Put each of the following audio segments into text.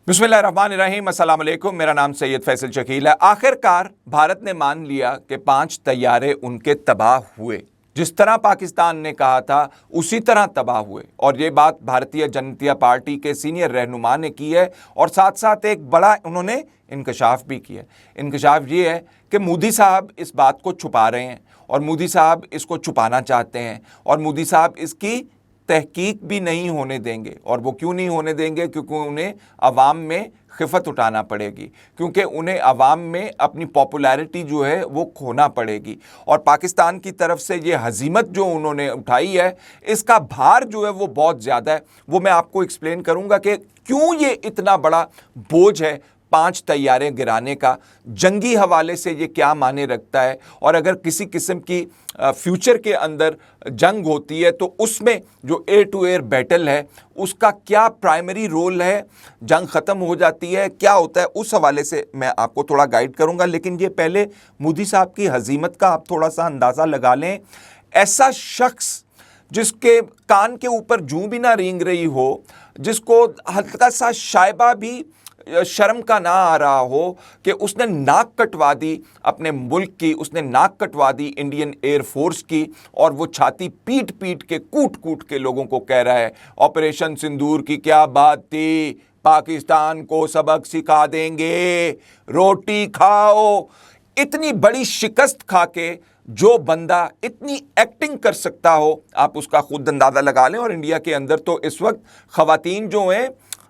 बिस्मिल्लाहिर्रहमानिर्रहीम, अस्सलाम वालेकुम। मेरा नाम सैयद फैसल शकील है। आखिरकार भारत ने मान लिया कि 5 तैयारे उनके तबाह हुए। जिस तरह पाकिस्तान ने कहा था उसी तरह तबाह हुए। और ये बात भारतीय जनता पार्टी के सीनियर रहनुमा ने की है और साथ साथ एक बड़ा उन्होंने इंकशाफ भी किया। इंकशाफ ये है कि मोदी साहब इस बात को छुपा रहे हैं और मोदी साहब इसको छुपाना चाहते हैं और मोदी साहब इसकी तहकीक भी नहीं होने देंगे। और वो क्यों नहीं होने देंगे? क्योंकि उन्हें अवाम में खिफत उठाना पड़ेगी, क्योंकि उन्हें अवाम में अपनी पॉपुलैरिटी जो है वो खोना पड़ेगी। और पाकिस्तान की तरफ से ये हजीमत जो उन्होंने उठाई है, इसका भार जो है वो बहुत ज़्यादा है। वो मैं आपको एक्सप्लेन करूँगा कि क्यों ये इतना बड़ा बोझ है 5 तैयारे गिराने का। जंगी हवाले से ये क्या माने रखता है और अगर किसी किस्म की फ्यूचर के अंदर जंग होती है तो उसमें जो एयर टू एयर बैटल है उसका क्या प्राइमरी रोल है, जंग ख़त्म हो जाती है, क्या होता है, उस हवाले से मैं आपको थोड़ा गाइड करूंगा। लेकिन ये पहले मोदी साहब की हजीमत का आप थोड़ा सा अंदाज़ा लगा लें। ऐसा शख्स जिसके कान के ऊपर जूं भी ना रेंग रही हो, जिसको हल्का सा शायबा भी शर्म का ना आ रहा हो कि उसने नाक कटवा दी अपने मुल्क की, उसने नाक कटवा दी इंडियन एयर फोर्स की, और वो छाती पीट पीट के कूट कूट के लोगों को कह रहा है ऑपरेशन सिंदूर की क्या बात थी, पाकिस्तान को सबक सिखा देंगे, रोटी खाओ। इतनी बड़ी शिकस्त खा के जो बंदा इतनी एक्टिंग कर सकता हो, आप उसका खुद अंदाज़ा लगा लें। और इंडिया के अंदर तो इस वक्त ख़वातीन जो हैं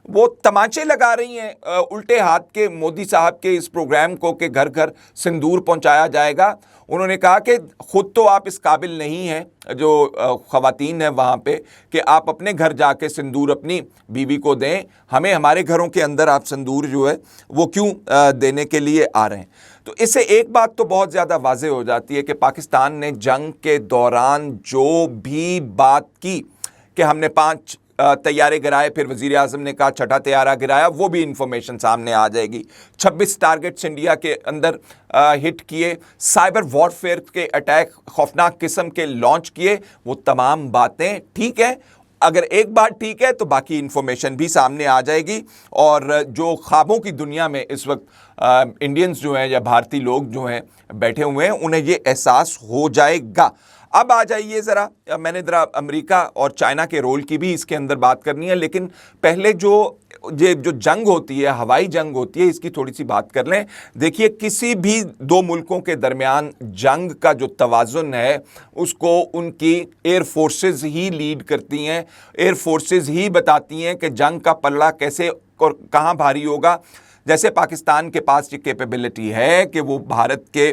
वो तमाचे लगा रही हैं उल्टे हाथ के मोदी साहब के इस प्रोग्राम को कि घर घर सिंदूर पहुंचाया जाएगा। उन्होंने कहा कि खुद तो आप इस काबिल नहीं हैं, जो ख़वातीन हैं वहाँ पे, कि आप अपने घर जाके सिंदूर अपनी बीवी को दें, हमें हमारे घरों के अंदर आप सिंदूर जो है वो क्यों देने के लिए आ रहे हैं। तो इससे एक बात तो बहुत ज़्यादा वाज़ेह हो जाती है कि पाकिस्तान ने जंग के दौरान जो भी बात की कि हमने 5 तैयारे गिराए, फिर वज़ीर आज़म ने कहा 6ठा तैयारा गिराया, वो भी इंफॉर्मेशन सामने आ जाएगी। 26 टारगेट्स इंडिया के अंदर हिट किए, साइबर वॉरफेयर के अटैक खौफनाक किस्म के लॉन्च किए, वो तमाम बातें ठीक है। अगर एक बात ठीक है तो बाकी इंफॉर्मेशन भी सामने आ जाएगी और जो ख्वाबों की दुनिया में इस वक्त इंडियंस जो हैं या भारतीय लोग जो हैं बैठे हुए हैं उन्हें ये एहसास हो जाएगा। अब आ जाइए ज़रा, मैंने ज़रा अमेरिका और चाइना के रोल की भी इसके अंदर बात करनी है, लेकिन पहले जो जंग होती है, हवाई जंग होती है, इसकी थोड़ी सी बात कर लें। देखिए, किसी भी 2 मुल्कों के दरमियान जंग का जो तवाज़ुन है उसको उनकी एयर फोर्सेस ही लीड करती हैं। एयर फोर्सेस ही बताती हैं कि जंग का पल्ला कैसे और कहाँ भारी होगा। जैसे पाकिस्तान के पास ये कैपेबिलिटी है कि वो भारत के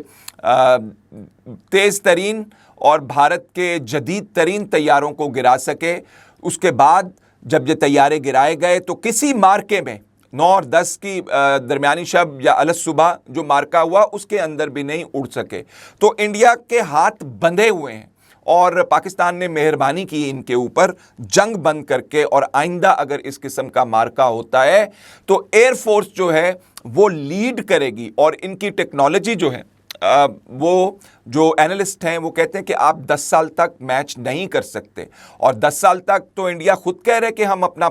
तेज़ तरीन और भारत के जदीद तरीन तैयारों को गिरा सके। उसके बाद जब ये तैयारे गिराए गए तो किसी मार्के में 9 और 10 की दरमियानी शब या अलस सुबह जो मार्का हुआ उसके अंदर भी नहीं उड़ सके। तो इंडिया के हाथ बंधे हुए हैं और पाकिस्तान ने मेहरबानी की इनके ऊपर जंग बंद करके, और आइंदा अगर इस किस्म का मार्का होता है तो एयरफोर्स जो है वो लीड करेगी। और इनकी टेक्नोलॉजी जो है वो जो एनालिस्ट हैं वो कहते हैं कि आप 10 साल तक मैच नहीं कर सकते। और 10 साल तक तो इंडिया खुद कह रहे हैं कि हम अपना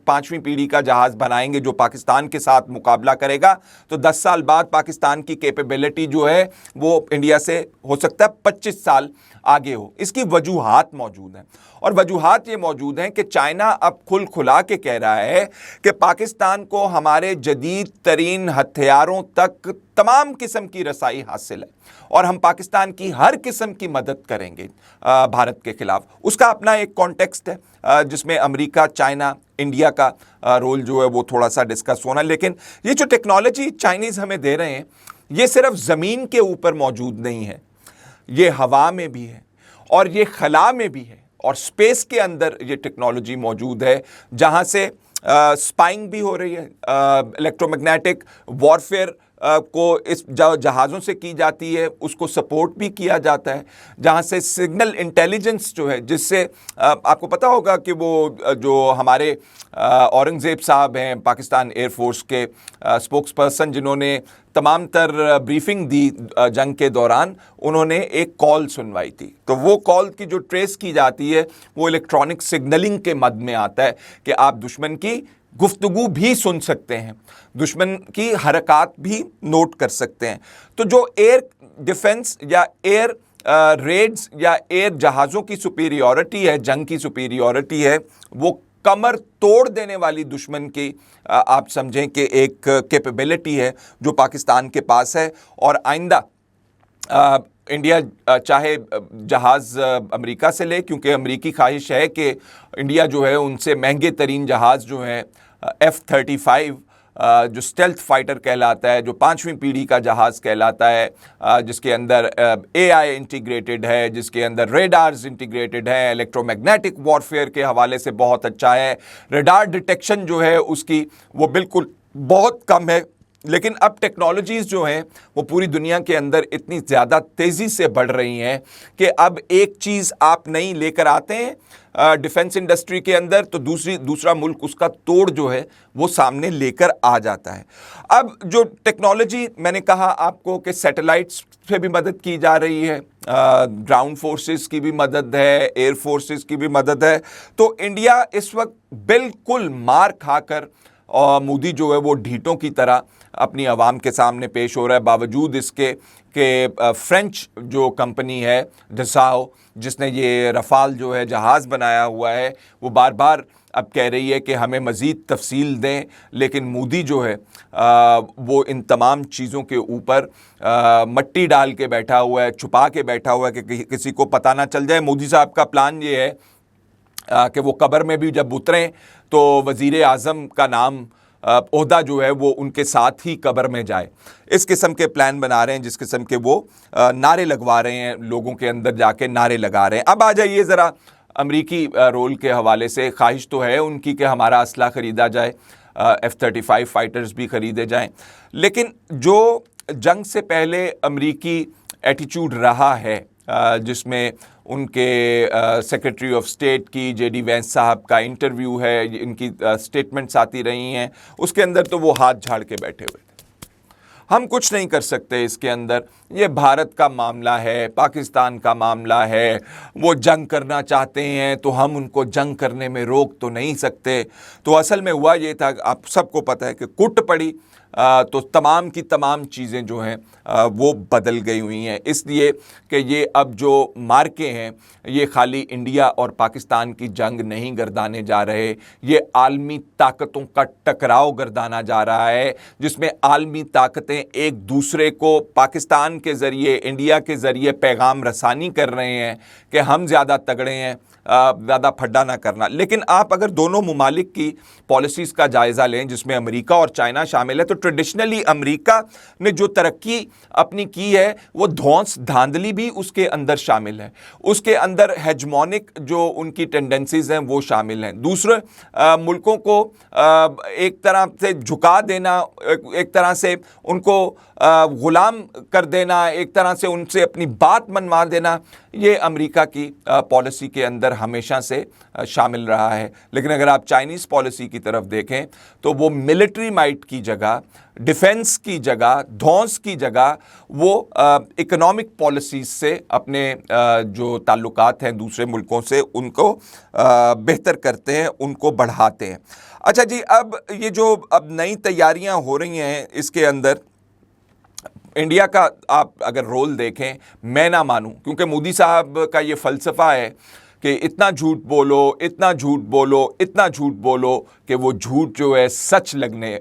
5वीं पीढ़ी का जहाज़ बनाएंगे जो पाकिस्तान के साथ मुकाबला करेगा। तो 10 साल बाद पाकिस्तान की कैपेबिलिटी जो है वो इंडिया से हो सकता है 25 साल आगे हो। इसकी वजूहात मौजूद हैं और वजूहात ये मौजूद हैं कि चाइना अब खुल खुला के कह रहा है कि पाकिस्तान को हमारे जदीद तरीन हथियारों तक तमाम किस्म की रसाई हासिल है और हम पाकिस्तान की हर किस्म की मदद करेंगे भारत के खिलाफ। उसका अपना एक कॉन्टेक्स्ट है जिसमें अमेरिका, चाइना, इंडिया का रोल जो है वो थोड़ा सा डिस्कस होना। लेकिन ये जो टेक्नोलॉजी चाइनीज़ हमें दे रहे हैं ये सिर्फ ज़मीन के ऊपर मौजूद नहीं है, ये हवा में भी है और ये खला में भी है और स्पेस के अंदर ये टेक्नोलॉजी मौजूद है, जहाँ से स्पाइंग भी हो रही है, इलेक्ट्रोमैग्नेटिक वॉरफेयर को इस जहाज़ों से की जाती है, उसको सपोर्ट भी किया जाता है, जहाँ से सिग्नल इंटेलिजेंस जो है, जिससे आपको पता होगा कि वो जो हमारे औरंगज़ेब साहब हैं पाकिस्तान एयरफोर्स के स्पोक्स पर्सन, जिन्होंने तमाम तर ब्रीफिंग दी जंग के दौरान, उन्होंने एक कॉल सुनवाई थी। तो वो कॉल की जो ट्रेस की जाती है वो इलेक्ट्रॉनिक सिग्नलिंग के मद में आता है कि आप दुश्मन की गुफ्तगू भी सुन सकते हैं, दुश्मन की हरकत भी नोट कर सकते हैं। तो जो एयर डिफेंस या एयर रेड्स या एयर जहाज़ों की सुपीरियॉरिटी है, जंग की सुपीरियॉरिटी है, वो कमर तोड़ देने वाली दुश्मन की आप समझें कि एक कैपेबिलिटी है जो पाकिस्तान के पास है। और आइंदा इंडिया चाहे जहाज़ अमेरिका से ले, क्योंकि अमेरिकी ख्वाहिश है कि इंडिया जो है उनसे महंगे तरीन जहाज़ जो हैं F-35 जो स्टेल्थ फाइटर कहलाता है, जो 5वीं पीढ़ी का जहाज़ कहलाता है, जिसके अंदर AI इंटीग्रेटेड है, जिसके अंदर रेडार्स इंटीग्रेटेड है, इलेक्ट्रोमैग्नेटिक वॉरफेयर के हवाले से बहुत अच्छा है, रेडार डिटेक्शन जो है उसकी वो बिल्कुल बहुत कम है। लेकिन अब टेक्नोलॉजीज़ जो हैं वो पूरी दुनिया के अंदर इतनी ज़्यादा तेज़ी से बढ़ रही हैं कि अब एक चीज़ आप नई लेकर आते हैं डिफेंस इंडस्ट्री के अंदर, तो दूसरा मुल्क उसका तोड़ जो है वो सामने लेकर आ जाता है। अब जो टेक्नोलॉजी मैंने कहा आपको कि सैटेलाइट्स से भी मदद की जा रही है, ग्राउंड फोर्सेस की भी मदद है, एयर फोर्सेस की भी मदद है। तो इंडिया इस वक्त बिल्कुल मार खाकर और मोदी जो है वो ढीठों की तरह अपनी आवाम के सामने पेश हो रहा है, बावजूद इसके कि फ्रेंच जो कंपनी है डसाओ, जिसने ये रफ़ाल जो है जहाज़ बनाया हुआ है, वो बार बार अब कह रही है कि हमें मज़ीद तफसील दें। लेकिन मोदी जो है वो इन तमाम चीज़ों के ऊपर मट्टी डाल के बैठा हुआ है, छुपा के बैठा हुआ है कि किसी को पता ना चल जाए। मोदी साहब का प्लान ये है कि वो कब्र में भी जब उतरें तो वज़ीर आज़म का नाम ओहदा जो है वो उनके साथ ही कब्र में जाए। इस किस्म के प्लान बना रहे हैं, जिस किस्म के वो नारे लगवा रहे हैं, लोगों के अंदर जाके नारे लगा रहे हैं। अब आ जाइए ज़रा अमरीकी रोल के हवाले से। ख्वाहिश तो है उनकी कि हमारा असला ख़रीदा जाए, F-35 फाइटर्स भी ख़रीदे जाएं, लेकिन जो जंग से पहले अमरीकी एटीट्यूड रहा है, जिसमें उनके सेक्रेटरी ऑफ स्टेट की JD वैंस साहब का इंटरव्यू है, इनकी स्टेटमेंट्स आती रही हैं, उसके अंदर तो वो हाथ झाड़ के बैठे हुए थे। हम कुछ नहीं कर सकते इसके अंदर, ये भारत का मामला है, पाकिस्तान का मामला है, वो जंग करना चाहते हैं तो हम उनको जंग करने में रोक तो नहीं सकते। तो असल में हुआ ये था, आप सबको पता है कि कुट पड़ी तो तमाम की तमाम चीज़ें जो हैं वो बदल गई हुई हैं, इसलिए कि ये अब जो मार्के हैं ये खाली इंडिया और पाकिस्तान की जंग नहीं गर्दाने जा रहे, ये आलमी ताकतों का टकराव गर्दाना जा रहा है, जिसमें आलमी ताकतें एक दूसरे को पाकिस्तान के ज़रिए, इंडिया के ज़रिए पैगाम रसानी कर रहे हैं कि हम ज़्यादा तगड़े हैं, ज़्यादा फड्डा ना करना। लेकिन आप अगर दोनों मुमालिक की पॉलिसीज़ का जायज़ा लें, जिसमें अमेरिका और चाइना शामिल है, तो ट्रेडिशनली अमेरिका ने जो तरक्की अपनी की है वो धौंस धांधली भी उसके अंदर शामिल है, उसके अंदर हेजमोनिक जो उनकी टेंडेंसीज़ हैं वो शामिल हैं। दूसरे मुल्कों को एक तरह से झुका देना, एक तरह से उनको ग़ुलाम कर देना, एक तरह से उनसे अपनी बात मनवा देना, ये अमेरिका की पॉलिसी के अंदर हमेशा से शामिल रहा है। लेकिन अगर आप चाइनीज़ पॉलिसी की तरफ देखें तो वो मिलिट्री माइट की जगह, डिफेंस की जगह, धौंस की जगह वो इकोनॉमिक पॉलिसीज़ से अपने जो ताल्लुकात हैं दूसरे मुल्कों से उनको बेहतर करते हैं, उनको बढ़ाते हैं। अच्छा जी, अब ये जो अब नई तैयारियां हो रही हैं इसके अंदर इंडिया का आप अगर रोल देखें, मैं ना मानूं, क्योंकि मोदी साहब का ये फ़लसफ़ा है कि इतना झूठ बोलो, इतना झूठ बोलो, इतना झूठ बोलो कि वो झूठ जो है सच लगने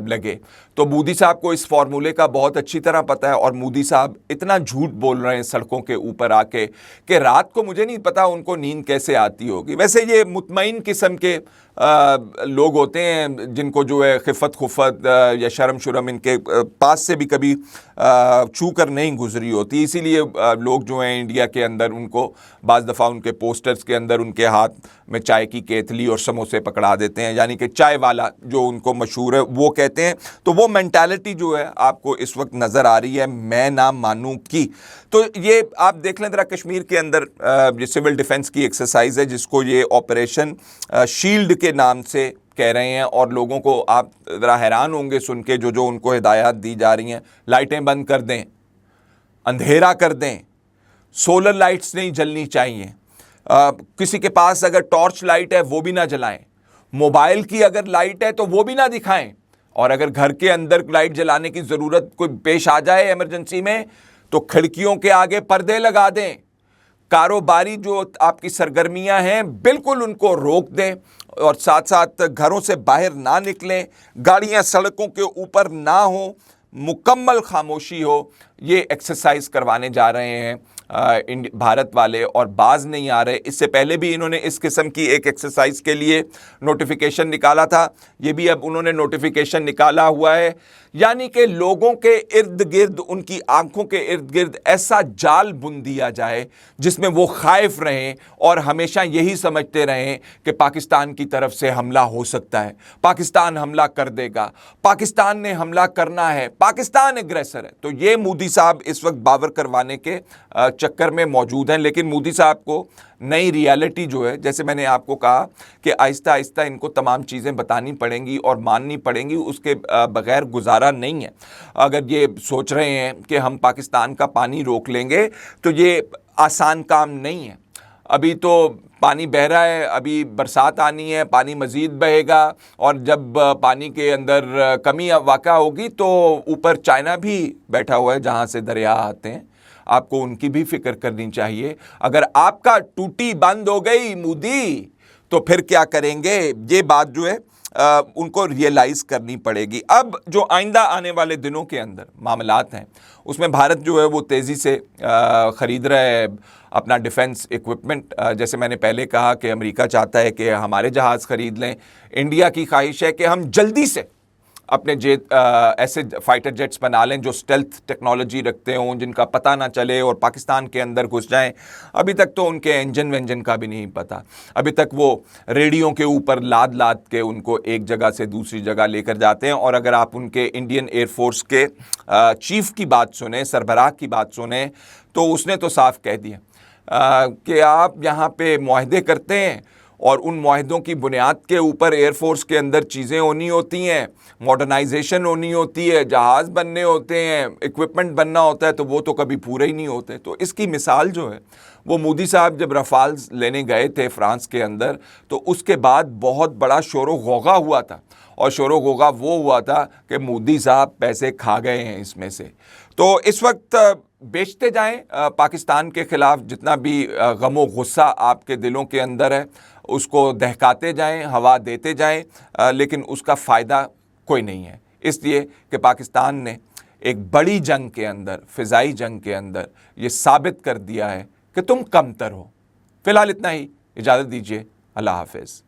लगे। तो मोदी साहब को इस फार्मूले का बहुत अच्छी तरह पता है, और मोदी साहब इतना झूठ बोल रहे हैं सड़कों के ऊपर आके कि रात को मुझे नहीं पता उनको नींद कैसे आती होगी। वैसे ये मुतमईन किस्म के लोग होते हैं जिनको जो है खिफ़त खुफ़त या शर्म शुरम इनके पास से भी कभी छू कर नहीं गुजरी होती, इसीलिए लोग जो हैं इंडिया के अंदर उनको बाज़ दफ़ा उनके पोस्टर्स के अंदर उनके हाथ में चाय की केतली और समोसे पकड़ा देते हैं, यानी कि चाय वाला जो उनको मशहूर है वो कहते हैं। तो वो मेंटालिटी जो है आपको इस वक्त नज़र आ रही है, मैं ना मानूं की। तो ये आप देख लें ज़रा, कश्मीर के अंदर ये सिविल डिफेंस की एक्सरसाइज है जिसको ये ऑपरेशन शील्ड के नाम से कह रहे हैं, और लोगों को आप ज़रा हैरान होंगे सुन के जो उनको हिदायत दी जा रही हैं। लाइटें बंद कर दें, अंधेरा कर दें, सोलर लाइट्स नहीं जलनी चाहिए, किसी के पास अगर टॉर्च लाइट है वो भी ना जलाएं, मोबाइल की अगर लाइट है तो वो भी ना दिखाएं, और अगर घर के अंदर लाइट जलाने की ज़रूरत कोई पेश आ जाए इमरजेंसी में तो खिड़कियों के आगे पर्दे लगा दें। कारोबारी जो आपकी सरगर्मियां हैं बिल्कुल उनको रोक दें, और साथ साथ घरों से बाहर ना निकलें, गाड़ियां सड़कों के ऊपर ना हो, मुकम्मल खामोशी हो। ये एक्सरसाइज करवाने जा रहे हैं भारत वाले, और बाज नहीं आ रहे। इससे पहले भी इन्होंने इस किस्म की एक एक्सरसाइज के लिए नोटिफिकेशन निकाला था, ये भी अब उन्होंने नोटिफिकेशन निकाला हुआ है। यानी कि लोगों के इर्द गिर्द, उनकी आंखों के इर्द गिर्द ऐसा जाल बुन दिया जाए जिसमें वो खाइफ रहें और हमेशा यही समझते रहें कि पाकिस्तान की तरफ से हमला हो सकता है, पाकिस्तान हमला कर देगा, पाकिस्तान ने हमला करना है, पाकिस्तान एग्रेसर है। तो ये मोदी साहब इस वक्त बावर करवाने के चक्कर में मौजूद हैं। लेकिन मोदी साहब को नई रियलिटी जो है, जैसे मैंने आपको कहा कि आहिस्ता आहिस्ता इनको तमाम चीज़ें बतानी पड़ेंगी और माननी पड़ेंगी, उसके बगैर गुजारा नहीं है। अगर ये सोच रहे हैं कि हम पाकिस्तान का पानी रोक लेंगे तो ये आसान काम नहीं है। अभी तो पानी बह रहा है, अभी बरसात आनी है, पानी मज़ीद बहेगा, और जब पानी के अंदर कमी वाक़ा होगी तो ऊपर चाइना भी बैठा हुआ है जहाँ से दरिया आते हैं। आपको उनकी भी फिक्र करनी चाहिए। अगर आपका टूटी बंद हो गई मोदी तो फिर क्या करेंगे, ये बात जो है उनको रियलाइज करनी पड़ेगी। अब जो आइंदा आने वाले दिनों के अंदर मामलात हैं उसमें भारत जो है वो तेज़ी से ख़रीद रहा है अपना डिफेंस इक्विपमेंट। जैसे मैंने पहले कहा कि अमेरिका चाहता है कि हमारे जहाज़ ख़रीद लें, इंडिया की ख्वाहिश है कि हम जल्दी से अपने ऐसे फाइटर जेट्स बना लें जो स्टेल्थ टेक्नोलॉजी रखते हों, जिनका पता ना चले और पाकिस्तान के अंदर घुस जाएं। अभी तक तो उनके इंजन वेंजन का भी नहीं पता, अभी तक वो रेडियो के ऊपर लाद लाद के उनको एक जगह से दूसरी जगह लेकर जाते हैं। और अगर आप उनके इंडियन एयरफोर्स के चीफ की बात सुने, सरबराह की बात सुने, तो उसने तो साफ कह दिया कि आप यहाँ पे मुआहदे करते हैं और उन मुआहदों की बुनियाद के ऊपर एयरफोर्स के अंदर चीज़ें होनी होती हैं, मॉडर्नाइजेशन होनी होती है, जहाज़ बनने होते हैं, इक्विपमेंट बनना होता है, तो वो तो कभी पूरे ही नहीं होते। तो इसकी मिसाल जो है वो मोदी साहब जब रफ़ाल्स लेने गए थे फ्रांस के अंदर, तो उसके बाद बहुत बड़ा शोरो गौगा हुआ था, और शोरो गौगा वो हुआ था कि मोदी साहब पैसे खा गए हैं इसमें से। तो इस वक्त बेचते जाएं पाकिस्तान के ख़िलाफ़ जितना भी गमो गुस्सा आपके दिलों के अंदर है, उसको दहकाते जाएं, हवा देते जाएं, लेकिन उसका फ़ायदा कोई नहीं है। इसलिए कि पाकिस्तान ने एक बड़ी जंग के अंदर, फ़िज़ाई जंग के अंदर ये साबित कर दिया है कि तुम कमतर हो। फ़िलहाल इतना ही, इजाज़त दीजिए, अल्लाह हाफ़िज़।